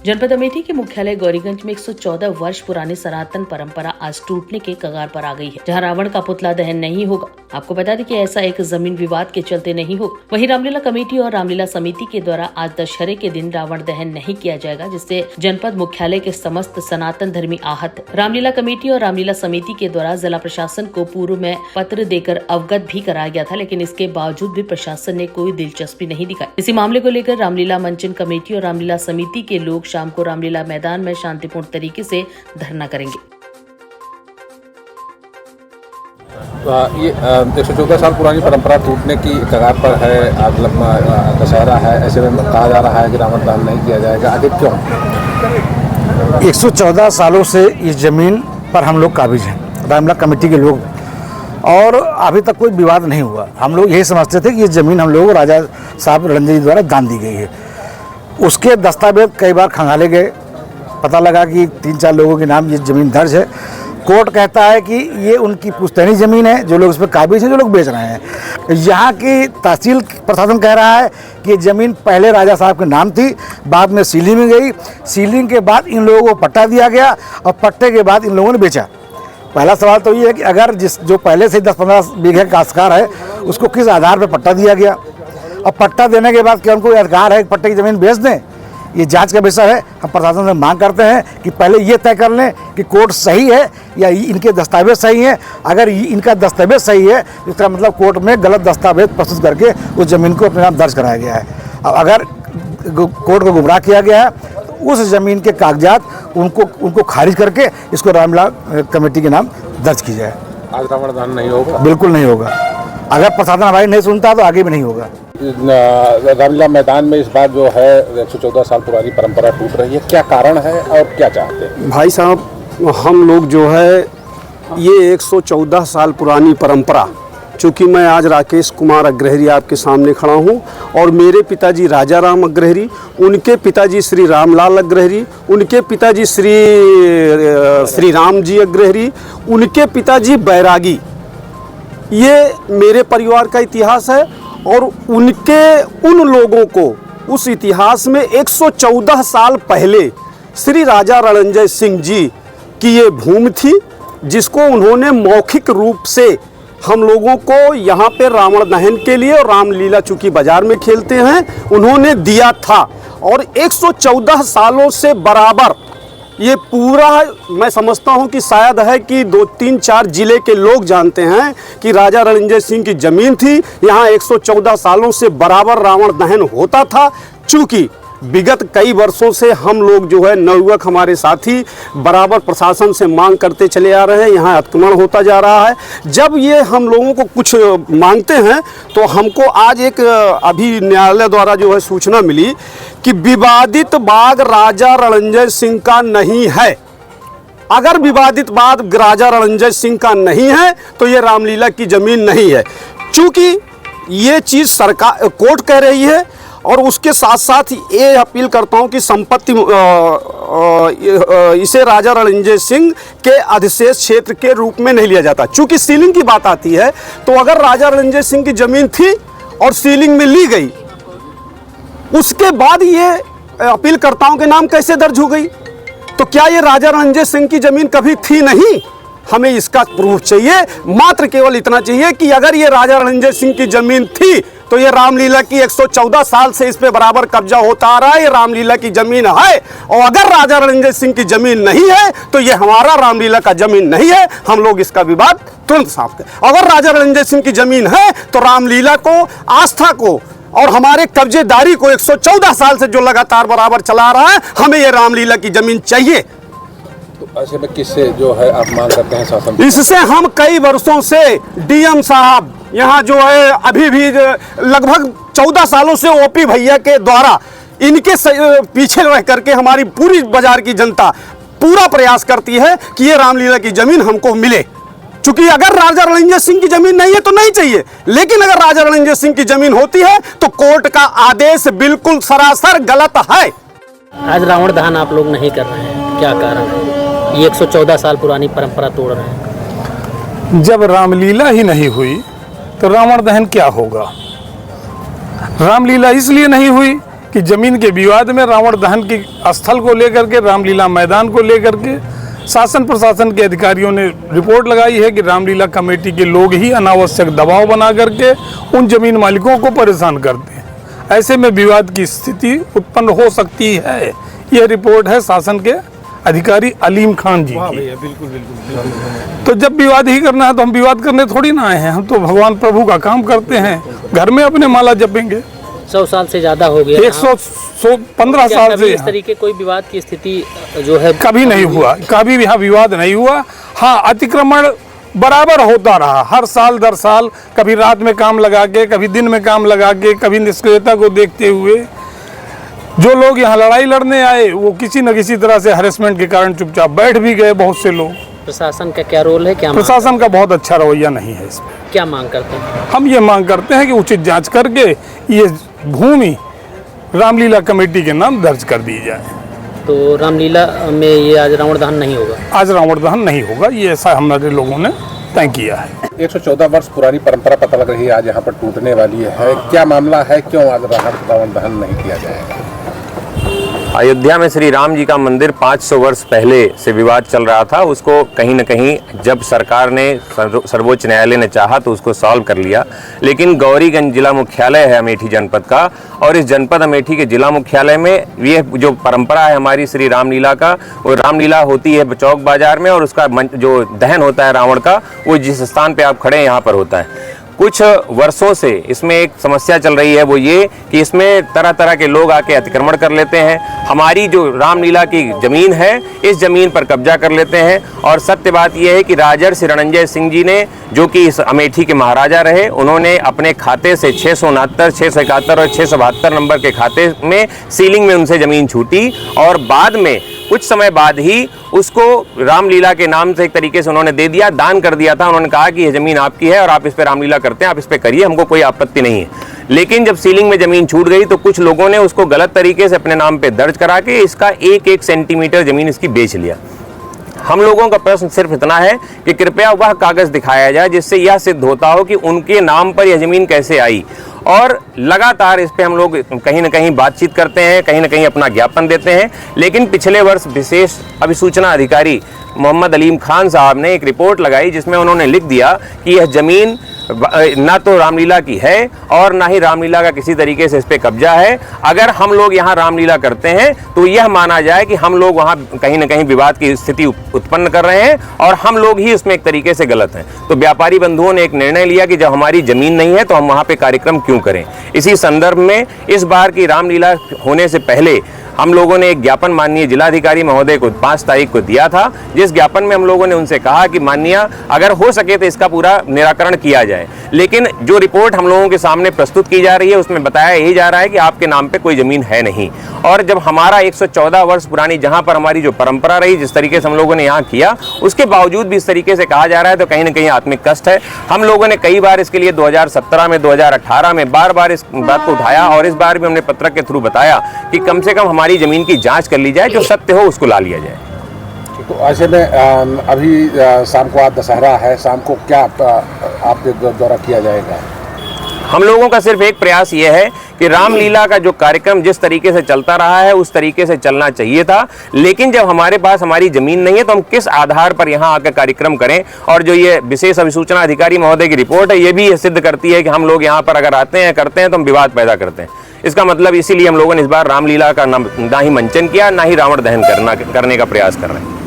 जनपद अमेठी के मुख्यालय गौरीगंज में 114 वर्ष पुरानी सनातन परंपरा आज टूटने के कगार पर आ गई है, जहां रावण का पुतला दहन नहीं होगा। आपको बता दें कि ऐसा एक जमीन विवाद के चलते नहीं होगा। वहीं रामलीला कमेटी और रामलीला समिति के द्वारा आज दशहरे के दिन रावण दहन नहीं किया जाएगा, जिससे जनपद मुख्यालय के समस्त सनातन धर्मी आहत। रामलीला कमेटी और रामलीला समिति के द्वारा जिला प्रशासन को पूर्व में पत्र देकर अवगत भी कराया गया था, लेकिन इसके बावजूद भी प्रशासन ने कोई दिलचस्पी नहीं दिखाई। इसी मामले को लेकर रामलीला मंचन कमेटी और रामलीला समिति के लोग शाम को रामलीला मैदान में शांतिपूर्ण तरीके से धरना करेंगे। ये 114 साल पुरानी परंपरा टूटने की कगार पर है। आज दशहरा है, ऐसे में कहा जा रहा है कि रावण दहन नहीं किया जाएगा। आखिर क्यों? 114 सालों से इस जमीन पर हम लोग काबिज हैं, रामलीला कमेटी के लोग, और अभी तक कोई विवाद नहीं हुआ। हम लोग यही समझते थे कि ये ज़मीन हम लोग राजा साहब रणजीत जी द्वारा दान दी गई है। उसके दस्तावेज कई बार खंगाले गए, पता लगा कि 3-4 लोगों के नाम ये ज़मीन दर्ज है। कोर्ट कहता है कि ये उनकी पुश्तैनी ज़मीन है, जो लोग इस पर काबिज हैं, जो लोग बेच रहे हैं। यहाँ की तहसील प्रशासन कह रहा है कि ये ज़मीन पहले राजा साहब के नाम थी, बाद में सीलिंग में गई, सीलिंग के बाद इन लोगों को पट्टा दिया गया और पट्टे के बाद इन लोगों ने बेचा। पहला सवाल तो ये है कि अगर जो पहले से 10-15 बीघे का काश्तकार है, उसको किस आधार पर पट्टा दिया गया, और पट्टा देने के बाद क्या उनको अधिकार है कि पट्टे की ज़मीन बेच दें? ये जांच का विषय है। हम प्रशासन से मांग करते हैं कि पहले ये तय कर लें कि कोर्ट सही है या इनके दस्तावेज सही हैं। अगर इनका दस्तावेज सही है तो इसका मतलब कोर्ट में गलत दस्तावेज प्रस्तुत करके उस ज़मीन को अपने नाम दर्ज कराया गया है। अब अगर कोर्ट को गुमराह किया गया है तो उस ज़मीन के कागजात उनको खारिज करके इसको रामलीला कमेटी के नाम दर्ज की जाए। आज रावण दहन नहीं होगा? बिल्कुल नहीं होगा। अगर प्रशासन हमारी नहीं सुनता तो आगे भी नहीं होगा। रामलीला मैदान में इस बार जो है 114 साल पुरानी परंपरा टूट रही है, क्या कारण है और क्या चाहते हैं? भाई साहब, हम लोग जो है ये 114 साल पुरानी परंपरा, चूँकि मैं आज राकेश कुमार अग्रहरी आपके सामने खड़ा हूँ और मेरे पिताजी राजा राम अग्रहरी, उनके पिताजी श्री रामलाल अग्रहरी, उनके पिताजी श्री राम जी अग्रहरी, उनके पिताजी बैरागी, ये मेरे परिवार का इतिहास है। और उन लोगों को उस इतिहास में 114 साल पहले श्री राजा रणंजय सिंह जी की ये भूमि थी, जिसको उन्होंने मौखिक रूप से हम लोगों को यहाँ पे रावण दहन के लिए, और रामलीला चूँकि बाजार में खेलते हैं, उन्होंने दिया था। और 114 सालों से बराबर ये पूरा, मैं समझता हूँ कि शायद है कि 2-3-4 जिले के लोग जानते हैं कि राजा रणंजय सिंह की ज़मीन थी। यहाँ 114 सालों से बराबर रावण दहन होता था। चूँकि विगत कई वर्षों से हम लोग जो है नवयुवक हमारे साथी बराबर प्रशासन से मांग करते चले आ रहे हैं, यहाँ अतिक्रमण होता जा रहा है। जब ये हम लोगों को कुछ मांगते हैं तो हमको आज एक अभी न्यायालय द्वारा जो है सूचना मिली कि विवादित बाग राजा रणंजय सिंह का नहीं है। अगर विवादित बाग राजा रणंजय सिंह का नहीं है तो ये रामलीला की ज़मीन नहीं है। चूँकि ये चीज़ सरकार कोर्ट कह रही है, और उसके साथ साथ ये अपील करता हूँ कि संपत्ति इसे राजा रणंजय सिंह के अधिशेष क्षेत्र के रूप में नहीं लिया जाता। चूँकि सीलिंग की बात आती है तो अगर राजा रणंजय सिंह की ज़मीन थी और सीलिंग में ली गई, उसके बाद ये अपील कर्ताओं के नाम कैसे दर्ज हो गई? तो क्या ये राजा रणंजय सिंह की ज़मीन कभी थी नहीं? हमें इसका प्रूफ चाहिए। मात्र केवल इतना चाहिए कि अगर ये राजा रणंजय सिंह की ज़मीन थी तो ये रामलीला की 114 साल से इस पे बराबर कब्जा होता आ रहा है, ये रामलीला की ज़मीन है। और अगर राजा रणंजय सिंह की ज़मीन नहीं है तो ये हमारा रामलीला का ज़मीन नहीं है। हम लोग इसका विवाद तुरंत साफ करें। अगर राजा रणंजय सिंह की ज़मीन है तो रामलीला को, आस्था को और हमारे कब्जेदारी को 114 साल से जो लगातार बराबर चला रहा है, हमें ये रामलीला की ज़मीन चाहिए। तो ऐसे में किससे जो है आप मांग करते हैं शासन? इससे हम कई वर्षों से डीएम साहब यहाँ जो है अभी भी लगभग 14 सालों से ओपी भैया के द्वारा इनके पीछे रह करके हमारी पूरी बाजार की जनता पूरा प्रयास करती है कि ये रामलीला की ज़मीन हमको मिले। चूंकि अगर राजा रणंजय सिंह की ज़मीन नहीं है तो नहीं चाहिए, लेकिन अगर राजा रणंजय सिंह की ज़मीन होती है तो कोर्ट का आदेश बिल्कुल सरासर गलत है। आज रावण दहन आप लोग नहीं कर रहे हैं, क्या कारण है? ये 114 साल पुरानी परंपरा तोड़ रहे हैं। जब रामलीला ही नहीं हुई तो रावण दहन क्या होगा? रामलीला इसलिए नहीं हुई कि जमीन के विवाद में रावण दहन की स्थल को लेकर के, रामलीला मैदान को लेकर के शासन प्रशासन के अधिकारियों ने रिपोर्ट लगाई है कि रामलीला कमेटी के लोग ही अनावश्यक दबाव बना करके उन जमीन मालिकों को परेशान करते हैं। ऐसे में विवाद की स्थिति उत्पन्न हो सकती है। यह रिपोर्ट है शासन के अधिकारी अलीम खान जी की। तो जब विवाद ही करना है तो हम विवाद करने थोड़ी ना आए हैं, हम तो भगवान प्रभु का काम करते हैं, घर में अपने माला जपेंगे। 100 साल से ज्यादा हो गया। 115 साल से इस तरीके कोई विवाद की स्थिति जो है कभी नहीं हुआ, कभी भी यहाँ विवाद नहीं हुआ। हाँ, अतिक्रमण बराबर होता रहा, हर साल दर साल, कभी रात में काम लगा के, कभी दिन में काम लगा के, कभी निष्क्रियता को देखते हुए जो लोग यहाँ लड़ाई लड़ने आए वो किसी न किसी तरह से हरेसमेंट के कारण चुपचाप बैठ भी गए। बहुत से लोग। प्रशासन का क्या रोल है? क्या प्रशासन का बहुत अच्छा रवैया नहीं है इसमें। क्या मांग करते हैं? हम ये मांग करते हैं कि उचित जांच करके ये भूमि रामलीला कमेटी के नाम दर्ज कर दी जाए। तो रामलीला में ये आज रावण दहन नहीं होगा? आज रावण दहन नहीं होगा, ये ऐसा हमारे लोगों ने तय किया है। 114 वर्ष पुरानी परंपरा पता लग रही है आज यहाँ पर टूटने वाली है। क्या मामला है, क्यों आज रावण दहन नहीं किया जाएगा? अयोध्या में श्री राम जी का मंदिर 500 वर्ष पहले से विवाद चल रहा था। उसको कहीं न कहीं जब सरकार ने, सर्वोच्च न्यायालय ने चाहा तो उसको सॉल्व कर लिया। लेकिन गौरीगंज जिला मुख्यालय है अमेठी जनपद का, और इस जनपद अमेठी के जिला मुख्यालय में ये जो परंपरा है हमारी श्री रामलीला का, वो रामलीला होती है चौक बाजार में, और उसका जो दहन होता है रावण का, वो जिस स्थान पर आप खड़े हैं यहाँ पर होता है। कुछ वर्षों से इसमें एक समस्या चल रही है, वो ये कि इसमें तरह तरह के लोग आके अतिक्रमण कर लेते हैं। हमारी जो रामलीला की जमीन है, इस जमीन पर कब्जा कर लेते हैं। और सत्य बात यह है कि राजर्षि रणंजय सिंह जी ने, जो कि इस अमेठी के महाराजा रहे, उन्होंने अपने खाते से 669, 671 और 672 नंबर के खाते में सीलिंग में उनसे जमीन छूटी, और बाद में कुछ समय बाद ही उसको रामलीला के नाम से एक तरीके से उन्होंने दे दिया, दान कर दिया था। उन्होंने कहा कि यह जमीन आपकी है और आप इस पे रामलीला करते हैं, आप इस पे करिए, हमको कोई आपत्ति नहीं है। लेकिन जब सीलिंग में जमीन छूट गई तो कुछ लोगों ने उसको गलत तरीके से अपने नाम पे दर्ज करा के इसका 1-1 सेंटीमीटर जमीन इसकी बेच लिया। हम लोगों का प्रश्न सिर्फ इतना है कि कृपया वह कागज दिखाया जाए जिससे यह सिद्ध होता हो कि उनके नाम पर यह जमीन कैसे आई। और लगातार इस पे हम लोग कहीं ना कहीं बातचीत करते हैं, कहीं ना कहीं अपना ज्ञापन देते हैं। लेकिन पिछले वर्ष विशेष अभिसूचना अधिकारी मोहम्मद अलीम खान साहब ने एक रिपोर्ट लगाई जिसमें उन्होंने लिख दिया कि यह जमीन ना तो रामलीला की है और ना ही रामलीला का किसी तरीके से इस पे कब्जा है। अगर हम लोग यहाँ रामलीला करते हैं तो यह माना जाए कि हम लोग वहाँ कहीं ना कहीं विवाद की स्थिति उत्पन्न कर रहे हैं और हम लोग ही उसमें एक तरीके से गलत हैं। तो व्यापारी बंधुओं ने एक निर्णय लिया कि जब हमारी जमीन नहीं है तो हम वहाँ पे कार्यक्रम क्यों करें। इसी संदर्भ में इस बार की रामलीला होने से पहले हम लोगों ने एक ज्ञापन माननीय जिलाधिकारी महोदय को 5 तारीख को दिया था, जिस ज्ञापन में हम लोगों ने उनसे कहा कि माननीय अगर हो सके तो इसका पूरा निराकरण किया जाए। लेकिन जो रिपोर्ट हम लोगों के सामने प्रस्तुत की जा रही है उसमें बताया यही जा रहा है कि आपके नाम पे कोई जमीन है नहीं। और जब हमारा 114 वर्ष पुरानी जहां पर हमारी जो परंपरा रही, जिस तरीके से हम लोगों ने यहाँ किया, उसके बावजूद भी इस तरीके से कहा जा रहा है तो कहीं ना कहीं आत्मिक कष्ट है। हम लोगों ने कई बार इसके लिए 2017 में, 2018 में बार बार इस बात को उठाया और इस बार भी हमने पत्रक के थ्रू बताया कि कम से कम हमारी जमीन की जांच कर ली जाए, जो सत्य हो उसको ला लिया जाए। तो ऐसे में अभी शाम को आज दशहरा है, शाम को क्या आपके द्वारा किया जाएगा? हम लोगों का सिर्फ एक प्रयास ये है कि रामलीला का जो कार्यक्रम जिस तरीके से चलता रहा है उस तरीके से चलना चाहिए था। लेकिन जब हमारे पास हमारी जमीन नहीं है तो हम किस आधार पर यहाँ आकर कार्यक्रम करें। और जो ये विशेष अभिसूचना अधिकारी महोदय की रिपोर्ट है, ये भी सिद्ध करती है कि हम लोग यहाँ पर अगर आते हैं करते हैं तो हम विवाद पैदा करते हैं। इसका मतलब इसीलिए हम लोगों ने इस बार रामलीला का ना ही मंचन किया, ना ही रावण दहन करने का प्रयास कर रहे हैं।